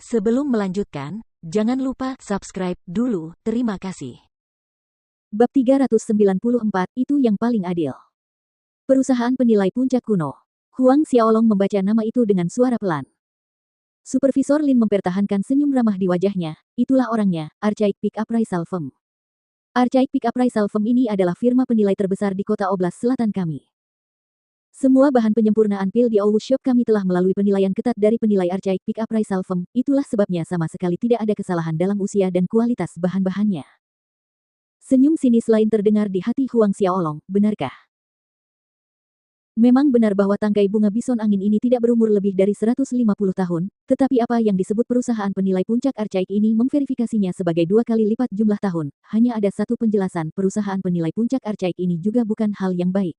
Sebelum melanjutkan, jangan lupa subscribe dulu. Terima kasih. Bab 394, itu yang paling adil. Perusahaan penilai puncak kuno. Huang Xiaolong membaca nama itu dengan suara pelan. Supervisor Lin mempertahankan senyum ramah di wajahnya. Itulah orangnya, Archaic Pick Appraisal Firm. Archaic Pick Appraisal Firm ini adalah firma penilai terbesar di kota Oblast Selatan kami. Semua bahan penyempurnaan pil di Owu Shop kami telah melalui penilaian ketat dari penilai Archaic Pick Appraisal Firm. Itulah sebabnya sama sekali tidak ada kesalahan dalam usia dan kualitas bahan-bahannya. Senyum sinis lain terdengar di hati Huang Xiaolong, benarkah? Memang benar bahwa tangkai bunga bison angin ini tidak berumur lebih dari 150 tahun, tetapi apa yang disebut perusahaan penilai puncak Archaic ini memverifikasinya sebagai 2 kali lipat jumlah tahun. Hanya ada satu penjelasan, perusahaan penilai puncak Archaic ini juga bukan hal yang baik.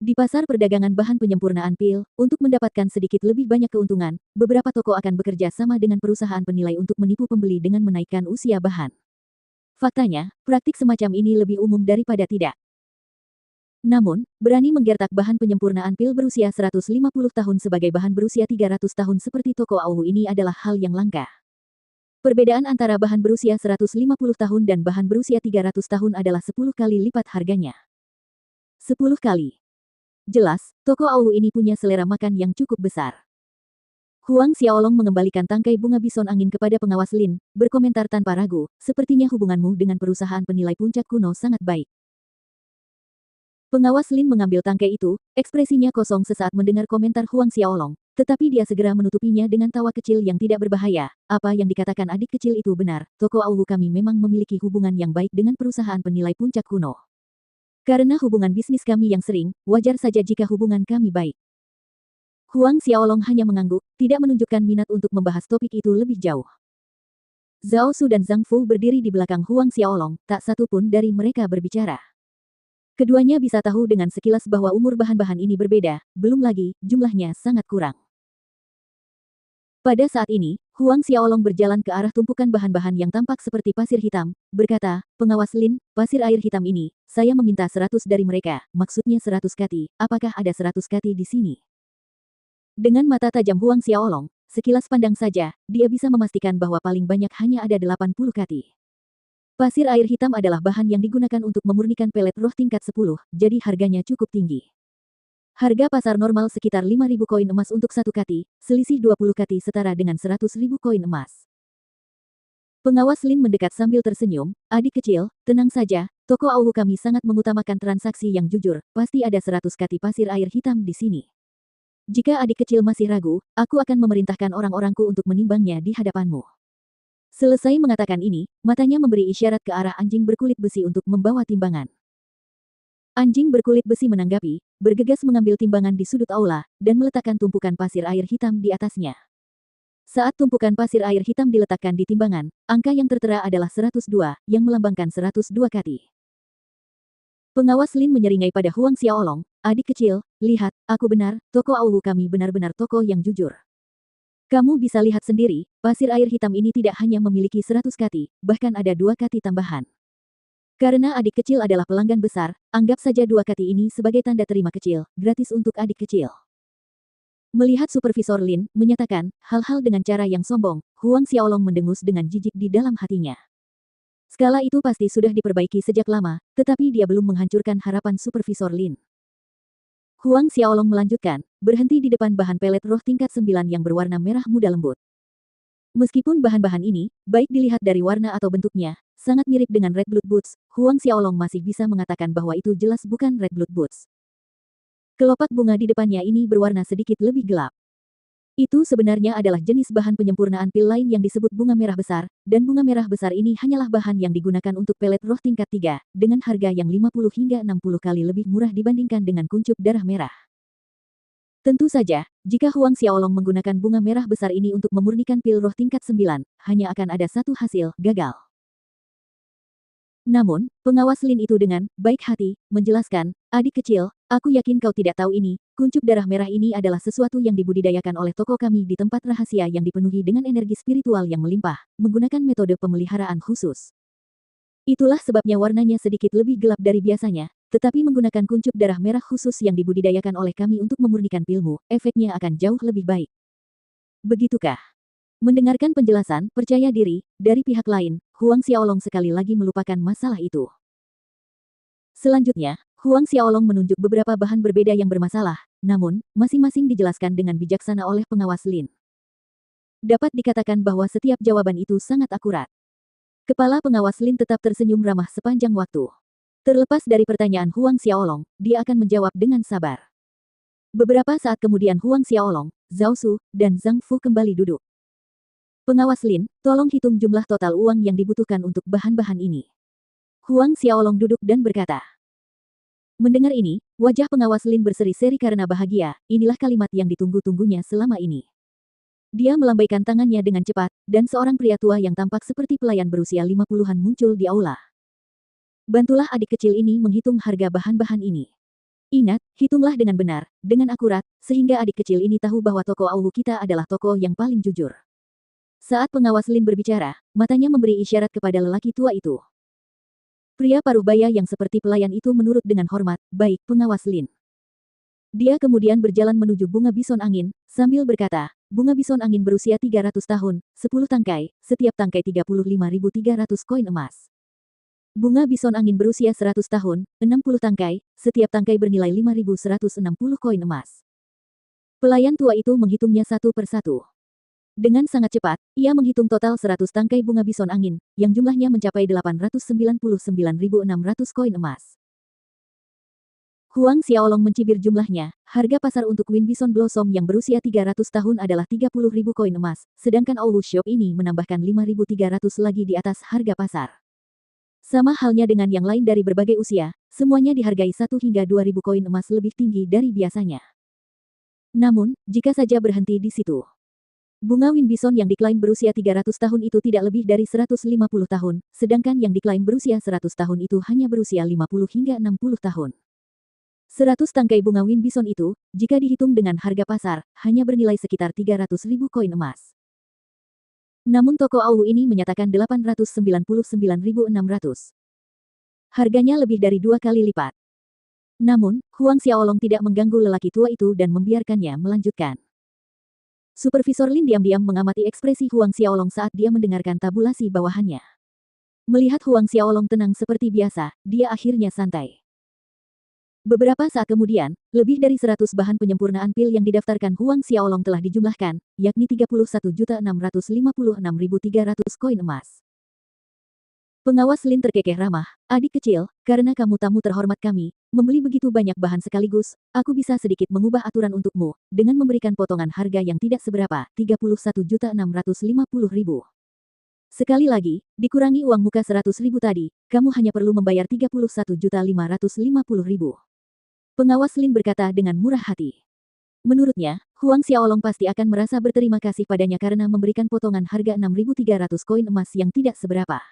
Di pasar perdagangan bahan penyempurnaan pil, untuk mendapatkan sedikit lebih banyak keuntungan, beberapa toko akan bekerja sama dengan perusahaan penilai untuk menipu pembeli dengan menaikkan usia bahan. Faktanya, praktik semacam ini lebih umum daripada tidak. Namun, berani menggertak bahan penyempurnaan pil berusia 150 tahun sebagai bahan berusia 300 tahun seperti toko Awu ini adalah hal yang langka. Perbedaan antara bahan berusia 150 tahun dan bahan berusia 300 tahun adalah 10 kali lipat harganya. 10 kali. Jelas, toko Awu ini punya selera makan yang cukup besar. Huang Xiaolong mengembalikan tangkai bunga bison angin kepada pengawas Lin, berkomentar tanpa ragu, sepertinya hubunganmu dengan perusahaan penilai puncak kuno sangat baik. Pengawas Lin mengambil tangkai itu, ekspresinya kosong sesaat mendengar komentar Huang Xiaolong, tetapi dia segera menutupinya dengan tawa kecil yang tidak berbahaya. Apa yang dikatakan adik kecil itu benar, toko Awu kami memang memiliki hubungan yang baik dengan perusahaan penilai puncak kuno. Karena hubungan bisnis kami yang sering, wajar saja jika hubungan kami baik. Huang Xiaolong hanya mengangguk, tidak menunjukkan minat untuk membahas topik itu lebih jauh. Zhao Su dan Zhang Fu berdiri di belakang Huang Xiaolong, tak satu pun dari mereka berbicara. Keduanya bisa tahu dengan sekilas bahwa umur bahan-bahan ini berbeda, belum lagi, jumlahnya sangat kurang. Pada saat ini, Huang Xiaolong berjalan ke arah tumpukan bahan-bahan yang tampak seperti pasir hitam, berkata, pengawas Lin, pasir air hitam ini, saya meminta 100 dari mereka, maksudnya 100 kati, apakah ada 100 kati di sini? Dengan mata tajam Huang Xiaolong, sekilas pandang saja, dia bisa memastikan bahwa paling banyak hanya ada 80 kati. Pasir air hitam adalah bahan yang digunakan untuk memurnikan pelet roh tingkat 10, jadi harganya cukup tinggi. Harga pasar normal sekitar 5.000 koin emas untuk 1 kati, selisih 20 kati setara dengan 100.000 koin emas. Pengawas Lin mendekat sambil tersenyum, adik kecil, tenang saja, toko Awu kami sangat mengutamakan transaksi yang jujur, pasti ada 100 kati pasir air hitam di sini. Jika adik kecil masih ragu, aku akan memerintahkan orang-orangku untuk menimbangnya di hadapanmu. Selesai mengatakan ini, matanya memberi isyarat ke arah anjing berkulit besi untuk membawa timbangan. Anjing berkulit besi menanggapi, bergegas mengambil timbangan di sudut aula, dan meletakkan tumpukan pasir air hitam di atasnya. Saat tumpukan pasir air hitam diletakkan di timbangan, angka yang tertera adalah 102, yang melambangkan 102 kati. Pengawas Lin menyeringai pada Huang Xiaolong, adik kecil, lihat, aku benar, toko Awu kami benar-benar toko yang jujur. Kamu bisa lihat sendiri, pasir air hitam ini tidak hanya memiliki 100 kati, bahkan ada 2 kati tambahan. Karena adik kecil adalah pelanggan besar, anggap saja 2 kati ini sebagai tanda terima kecil, gratis untuk adik kecil. Melihat Supervisor Lin menyatakan hal-hal dengan cara yang sombong, Huang Xiaolong mendengus dengan jijik di dalam hatinya. Skala itu pasti sudah diperbaiki sejak lama, tetapi dia belum menghancurkan harapan Supervisor Lin. Huang Xiaolong melanjutkan, berhenti di depan bahan pelet roh tingkat 9 yang berwarna merah muda lembut. Meskipun bahan-bahan ini, baik dilihat dari warna atau bentuknya, sangat mirip dengan Red Blood Boots, Huang Xiaolong masih bisa mengatakan bahwa itu jelas bukan Red Blood Boots. Kelopak bunga di depannya ini berwarna sedikit lebih gelap. Itu sebenarnya adalah jenis bahan penyempurnaan pil lain yang disebut bunga merah besar, dan bunga merah besar ini hanyalah bahan yang digunakan untuk pelet roh tingkat 3, dengan harga yang 50 hingga 60 kali lebih murah dibandingkan dengan kuncup darah merah. Tentu saja, jika Huang Xiaolong menggunakan bunga merah besar ini untuk memurnikan pil roh tingkat 9, hanya akan ada satu hasil, gagal. Namun, pengawas Lin itu dengan baik hati, menjelaskan, adik kecil, aku yakin kau tidak tahu ini, kuncup darah merah ini adalah sesuatu yang dibudidayakan oleh toko kami di tempat rahasia yang dipenuhi dengan energi spiritual yang melimpah, menggunakan metode pemeliharaan khusus. Itulah sebabnya warnanya sedikit lebih gelap dari biasanya, tetapi menggunakan kuncup darah merah khusus yang dibudidayakan oleh kami untuk memurnikan pilmu, efeknya akan jauh lebih baik. Begitukah? Mendengarkan penjelasan, percaya diri, dari pihak lain, Huang Xiaolong sekali lagi melupakan masalah itu. Selanjutnya, Huang Xiaolong menunjuk beberapa bahan berbeda yang bermasalah, namun, masing-masing dijelaskan dengan bijaksana oleh pengawas Lin. Dapat dikatakan bahwa setiap jawaban itu sangat akurat. Kepala pengawas Lin tetap tersenyum ramah sepanjang waktu. Terlepas dari pertanyaan Huang Xiaolong, dia akan menjawab dengan sabar. Beberapa saat kemudian Huang Xiaolong, Zhao Su, dan Zhang Fu kembali duduk. Pengawas Lin, tolong hitung jumlah total uang yang dibutuhkan untuk bahan-bahan ini. Huang Xiaolong duduk dan berkata. Mendengar ini, wajah pengawas Lin berseri-seri karena bahagia, inilah kalimat yang ditunggu-tunggunya selama ini. Dia melambaikan tangannya dengan cepat, dan seorang pria tua yang tampak seperti pelayan berusia 50-an muncul di aula. Bantulah adik kecil ini menghitung harga bahan-bahan ini. Ingat, hitunglah dengan benar, dengan akurat, sehingga adik kecil ini tahu bahwa toko Awu kita adalah toko yang paling jujur. Saat pengawas Lin berbicara, matanya memberi isyarat kepada lelaki tua itu. Pria paruh baya yang seperti pelayan itu menurut dengan hormat, baik, pengawas Lin. Dia kemudian berjalan menuju bunga bison angin, sambil berkata, bunga bison angin berusia 300 tahun, 10 tangkai, setiap tangkai 35.300 koin emas. Bunga bison angin berusia 100 tahun, 60 tangkai, setiap tangkai bernilai 5.160 koin emas. Pelayan tua itu menghitungnya satu persatu. Dengan sangat cepat, ia menghitung total 100 tangkai bunga bison angin, yang jumlahnya mencapai 899.600 koin emas. Huang Xiaolong mencibir jumlahnya, harga pasar untuk Win Bison Blossom yang berusia 300 tahun adalah 30.000 koin emas, sedangkan Owu Shop ini menambahkan 5.300 lagi di atas harga pasar. Sama halnya dengan yang lain dari berbagai usia, semuanya dihargai 1 hingga 2.000 koin emas lebih tinggi dari biasanya. Namun, jika saja berhenti di situ. Bunga Win Bison yang diklaim berusia 300 tahun itu tidak lebih dari 150 tahun, sedangkan yang diklaim berusia 100 tahun itu hanya berusia 50 hingga 60 tahun. 100 tangkai bunga Win Bison itu, jika dihitung dengan harga pasar, hanya bernilai sekitar 300.000 koin emas. Namun toko Awu ini menyatakan 899.600. Harganya lebih dari 2 kali lipat. Namun, Huang Xiaolong tidak mengganggu lelaki tua itu dan membiarkannya melanjutkan. Supervisor Lin diam-diam mengamati ekspresi Huang Xiaolong saat dia mendengarkan tabulasi bawahannya. Melihat Huang Xiaolong tenang seperti biasa, dia akhirnya santai. Beberapa saat kemudian, lebih dari 100 bahan penyempurnaan pil yang didaftarkan Huang Xiaolong telah dijumlahkan, yakni 31.656.300 koin emas. Pengawas Lin terkekeh ramah, adik kecil, karena kamu tamu terhormat kami, membeli begitu banyak bahan sekaligus, aku bisa sedikit mengubah aturan untukmu, dengan memberikan potongan harga yang tidak seberapa, 31.650.000. Sekali lagi, dikurangi uang muka 100.000 tadi, kamu hanya perlu membayar 31.550.000. Pengawas Lin berkata dengan murah hati. Menurutnya, Huang Xiaolong pasti akan merasa berterima kasih padanya karena memberikan potongan harga 6.300 koin emas yang tidak seberapa.